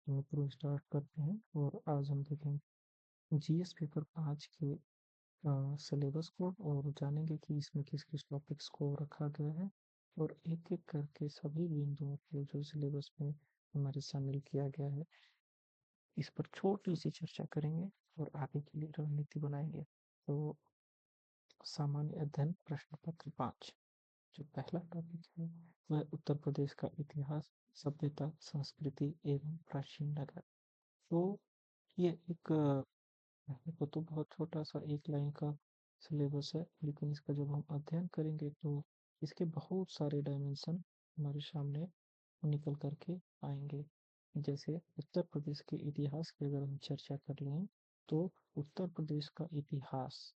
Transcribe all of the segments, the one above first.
मित्रों स्टार्ट करते हैं और आज हम देखेंगे जीएस पेपर 5 के सिलेबस को और जानेंगे कि इसमें किस किस टॉपिक्स को रखा गया है और एक एक करके सभी बिंदुओं को जो सिलेबस में हमारे शामिल किया गया है इस पर छोटी सी चर्चा करेंगे और आगे के लिए रणनीति बनाएंगे। तो सामान्य अध्ययन प्रश्न पत्र 5 जो पहला टॉपिक है वह उत्तर प्रदेश का इतिहास, सभ्यता, संस्कृति एवं प्राचीन नगर। तो ये एक पहले को तो बहुत छोटा सा एक लाइन का सिलेबस है, लेकिन इसका जब हम अध्ययन करेंगे तो इसके बहुत सारे डायमेंशन हमारे सामने निकल करके आएंगे। जैसे उत्तर प्रदेश के इतिहास की अगर हम चर्चा कर लें तो उत्तर प्रदेश का इतिहास,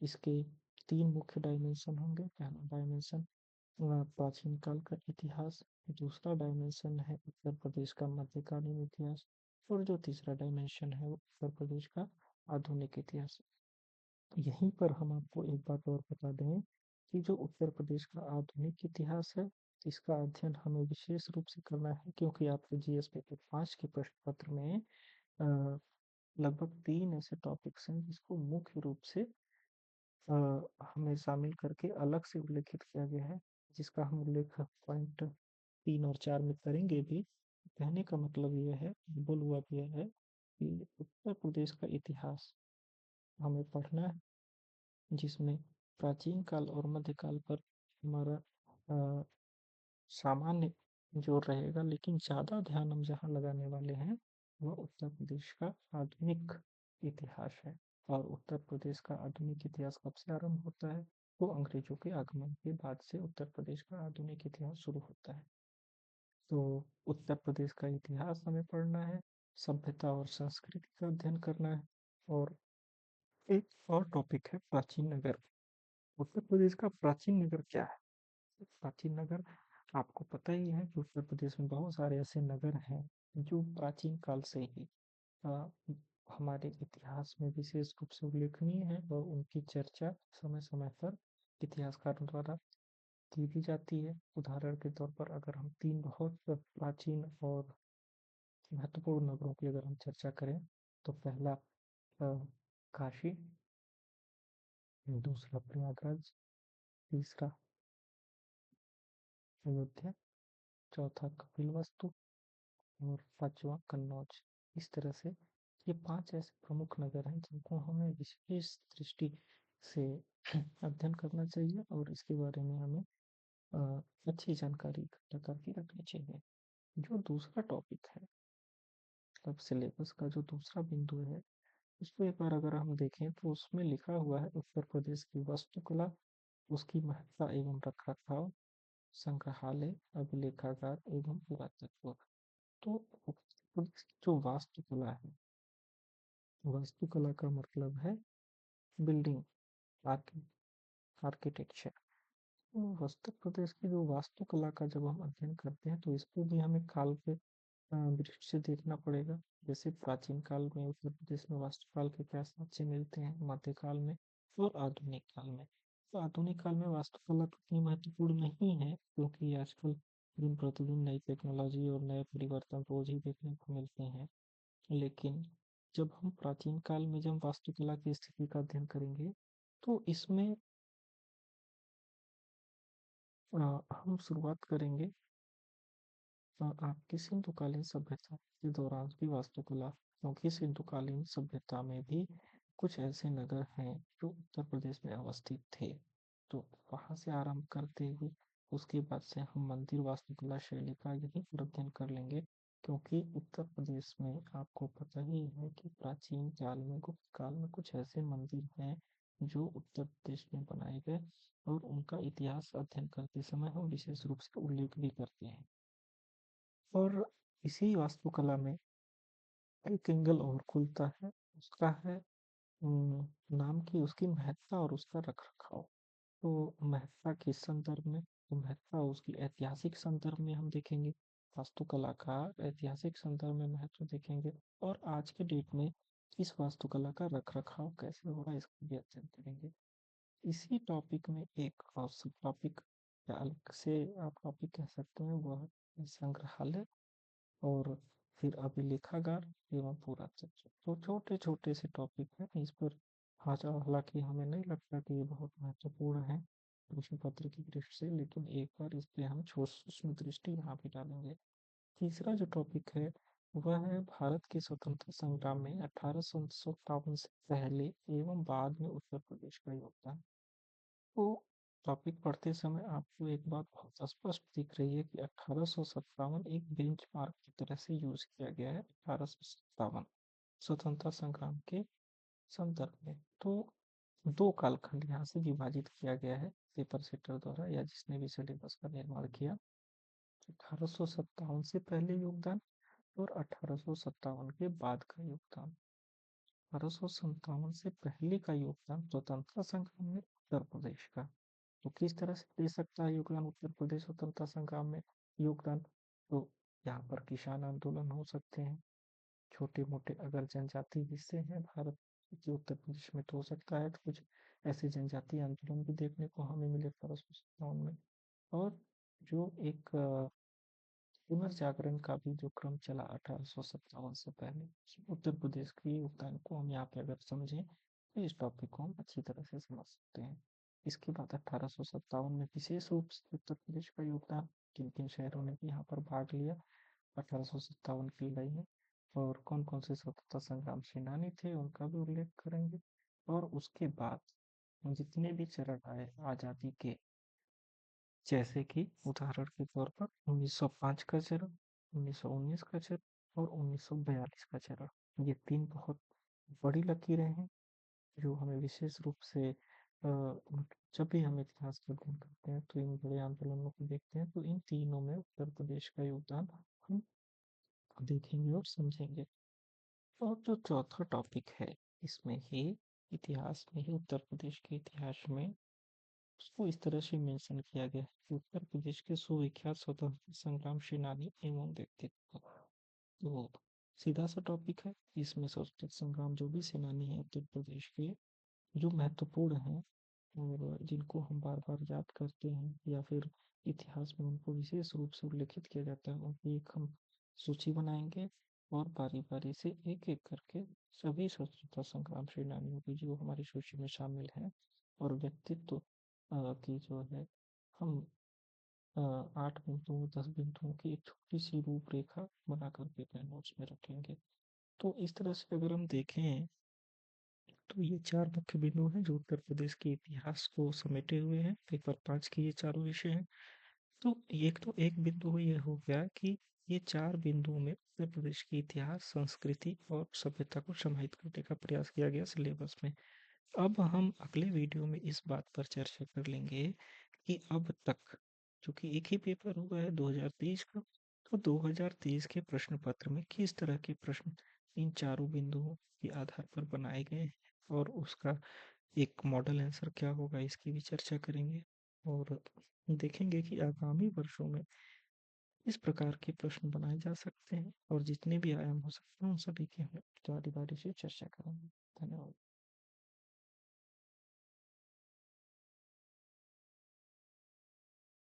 इसके तीन मुख्य डायमेंशन होंगे। पहला डायमेंशन प्राचीन काल का इतिहास, दूसरा डायमेंशन है उत्तर प्रदेश का मध्यकालीन इतिहास और जो तीसरा डायमेंशन है वो उत्तर प्रदेश का आधुनिक इतिहास। यहीं पर हम आपको एक बात और बता दें कि जो उत्तर प्रदेश का आधुनिक इतिहास है इसका अध्ययन हमें विशेष रूप से करना है, क्योंकि आपके जीएस पेपर 5 के प्रश्न पत्र में अ, लगभग 3 ऐसे टॉपिक्स हैं जिसको मुख्य रूप से हमें शामिल करके अलग से उल्लेखित किया गया है, जिसका हम उल्लेख पॉइंट 3 और 4 में करेंगे भी। कहने का मतलब यह है, बोल हुआ यह है कि उत्तर प्रदेश का इतिहास हमें पढ़ना है, जिसमें प्राचीन काल और मध्यकाल पर हमारा सामान्य जोर रहेगा, लेकिन ज़्यादा ध्यान हम जहाँ लगाने वाले हैं वह उत्तर प्रदेश का आधुनिक इतिहास है। और उत्तर प्रदेश का आधुनिक इतिहास कब से आरंभ होता है? तो अंग्रेजों के आगमन के बाद से उत्तर प्रदेश का आधुनिक इतिहास शुरू होता है। तो उत्तर प्रदेश का इतिहास हमें पढ़ना है, सभ्यता और संस्कृति का अध्ययन करना है और एक और टॉपिक है प्राचीन नगर। उत्तर प्रदेश का प्राचीन नगर क्या है? प्राचीन नगर, आपको पता ही है कि उत्तर प्रदेश में बहुत सारे ऐसे नगर हैं जो प्राचीन काल से ही अ, हमारे इतिहास में विशेष रूप से उल्लेखनीय है और उनकी चर्चा समय समय पर इतिहासकारों द्वारा की भी जाती है। उदाहरण के तौर पर अगर हम तीन बहुत प्राचीन और महत्वपूर्ण नगरों की अगर हम चर्चा करें तो पहला काशी, दूसरा प्रयागराज, तीसरा अयोध्या, चौथा कपिलवस्तु और पांचवा कन्नौज। इस तरह से ये 5 ऐसे प्रमुख नगर हैं जिनको हमें विशेष दृष्टि से अध्ययन करना चाहिए और इसके बारे में हमें अच्छी जानकारी इकट्ठा करके रखनी चाहिए। जो दूसरा टॉपिक है, मतलब सिलेबस का जो दूसरा बिंदु है, उसको एक बार अगर हम देखें तो उसमें लिखा हुआ है उत्तर प्रदेश की वास्तुकला, उसकी महत्ता एवं रखरखाव, संग्रहालय, अभिलेखागार एवं पुरातत्व। तो उत्तर प्रदेश की जो वास्तुकला है, वास्तुकला का मतलब है बिल्डिंग, आर्किटेक्चर। तो उत्तर प्रदेश की जो वास्तुकला का जब हम अध्ययन करते हैं तो इसको भी हमें काल के दृष्टि से देखना पड़ेगा। जैसे प्राचीन काल में उत्तर प्रदेश में वास्तुकाल के क्या साक्ष्य मिलते हैं, मध्यकाल में और आधुनिक काल में। तो आधुनिक काल में वास्तुकला तो इतनी महत्वपूर्ण नहीं है, क्योंकि आजकल दिन प्रतिदिन नई टेक्नोलॉजी और नए परिवर्तन रोज ही देखने को मिलते हैं। लेकिन जब हम प्राचीन काल में जब वास्तुकला की स्थिति का अध्ययन करेंगे तो इसमें हम शुरुआत करेंगे आपकी सिंधुकालीन सभ्यता के दौरान की वास्तुकला, क्योंकि सिंधुकालीन सभ्यता में भी कुछ ऐसे नगर हैं जो उत्तर प्रदेश में अवस्थित थे। तो वहां से आरंभ करते हुए उसके बाद से हम मंदिर वास्तुकला शैली का यही पर अध्ययन कर लेंगे, क्योंकि उत्तर प्रदेश में आपको पता ही है कि प्राचीन काल में, गुप्त काल में कुछ ऐसे मंदिर हैं जो उत्तर प्रदेश में बनाए गए और उनका इतिहास अध्ययन करते समय हम विशेष रूप से उल्लेख भी करते हैं। और इसी वास्तुकला में एक एंगल और खुलता है, उसका है नाम की उसकी महत्ता और उसका रखरखाव। तो महत्ता के संदर्भ में, तो महत्ता उसकी ऐतिहासिक संदर्भ में हम देखेंगे, वास्तुकला का ऐतिहासिक संदर्भ में महत्व देखेंगे और आज के डेट में इस वास्तुकला का रखरखाव कैसे हो रहा है इसका भी अध्ययन करेंगे। इसी टॉपिक में एक और सब टॉपिक या अलग से आप टॉपिक कह सकते हैं, वह है संग्रहालय और फिर अभिलेखागार एवं पुरातत्व। तो छोटे-छोटे से टॉपिक हैं इस पर। हाँ, हालाँकि हमें नहीं लगता कि ये बहुत महत्वपूर्ण है प्रश्न पत्र की दृष्टि से, लेकिन एक बार इस पे हम सूक्ष्म दृष्टि यहाँ पे डालेंगे। तीसरा जो टॉपिक है वह है भारत के स्वतंत्रता संग्राम में 1857 से पहले एवं बाद में उत्तर प्रदेश का योगदान। तो टॉपिक पढ़ते समय आपको एक बात बहुत स्पष्ट दिख रही है कि 1857 एक बेंचमार्क की तरह से यूज किया गया है। 1857 स्वतंत्रता संग्राम के संदर्भ में। तो दो कालखंड यहाँ से विभाजित किया गया है पेपर सेटर द्वारा या जिसने भी सिलेबस का निर्माण किया। 1857 से पहले योगदान और 1857 के बाद का योगदान। 1857 से पहले का योगदान स्वतंत्रता संग्राम में उत्तर प्रदेश का। तो किस तरह से दे सकता है योगदान उत्तर प्रदेश स्वतंत्रता संग्राम में योगदान? तो यहाँ पर किसान आंदोलन हो सकते हैं, छोटे मोटे अगर जनजाति हिस्से हैं भारत के उत्तर प्रदेश में तो हो सकता है, तो कुछ ऐसे जनजातीय आंदोलन भी देखने को हमें मिले 1857 में। और जो एक पुनर्जागरण का भी जो क्रम चला 1857 से पहले, उत्तर प्रदेश के योगदान को हम यहाँ पे अगर समझें तो इस टॉपिक को हम अच्छी तरह से समझ सकते हैं। इसके बाद 1857 में विशेष रूप से उत्तर प्रदेश का योगदान, किन किन शहरों ने भी यहाँ पर भाग लिया 1857 की लड़ाई में, और कौन कौन से स्वतंत्रता संग्राम सेनानी थे उनका भी उल्लेख करेंगे। और उसके बाद जितने भी चरण आए आज़ादी के, जैसे कि उदाहरण के तौर पर 1905 का चरण, 1919 का चरण और 1942 का चरण। ये तीन बहुत बड़ी लकीरें हैं जो हमें विशेष रूप से जब भी हम इतिहास का अध्ययन करते हैं तो इन बड़े आंदोलनों को देखते हैं तो इन तीनों में उत्तर प्रदेश का योगदान हम देखेंगे और समझेंगे। और जो चौथा टॉपिक है इसमें ही इतिहास में ही उत्तर प्रदेश के इतिहास में उसको इस तरह से मेंशन किया गया है कि उत्तर प्रदेश के सुविख्यात स्वतंत्रता संग्राम सेनानी एवं व्यक्तित्व। तो सीधा सा टॉपिक है, इसमें स्वतंत्रता संग्राम जो भी सेनानी है उत्तर प्रदेश के जो महत्वपूर्ण हैं और जिनको हम बार बार याद करते हैं या फिर इतिहास में उनको विशेष रूप से उल्लेखित किया जाता है, उनकी एक हम सूची बनाएंगे और बारी बारी से एक एक करके सभी स्वतंत्रता संग्राम सेनानियों की जो हमारी सूची में शामिल हैं और व्यक्तित्व की जो है हम 8 बिंदुओं 10 बिंदुओं की एक छोटी सी रूपरेखा बना करके अपने नोट्स में रखेंगे। तो इस तरह से अगर हम देखें तो ये चार मुख्य बिंदु हैं जो उत्तर प्रदेश के इतिहास को समेटे हुए हैं। पेपर 5 के ये चारों विषय हैं। तो एक बिंदु ये हो गया कि ये चार बिंदुओं में उत्तर प्रदेश के इतिहास, संस्कृति और सभ्यता को समाहित करने का प्रयास किया गया सिलेबस में। अब हम अगले वीडियो में इस बात पर चर्चा कर लेंगे कि अब तक चूंकि एक ही पेपर हुआ है 2023 का, तो 2023 के प्रश्न पत्र में किस तरह के प्रश्न इन चारों बिंदुओं के आधार पर बनाए गए हैं और उसका एक मॉडल आंसर क्या होगा इसकी भी चर्चा करेंगे। और देखेंगे कि आगामी वर्षों में इस प्रकार के प्रश्न बनाए जा सकते हैं और जितने भी आयाम हो सकते हैं उन सभी की हम बारी बारी से चर्चा करेंगे। धन्यवाद।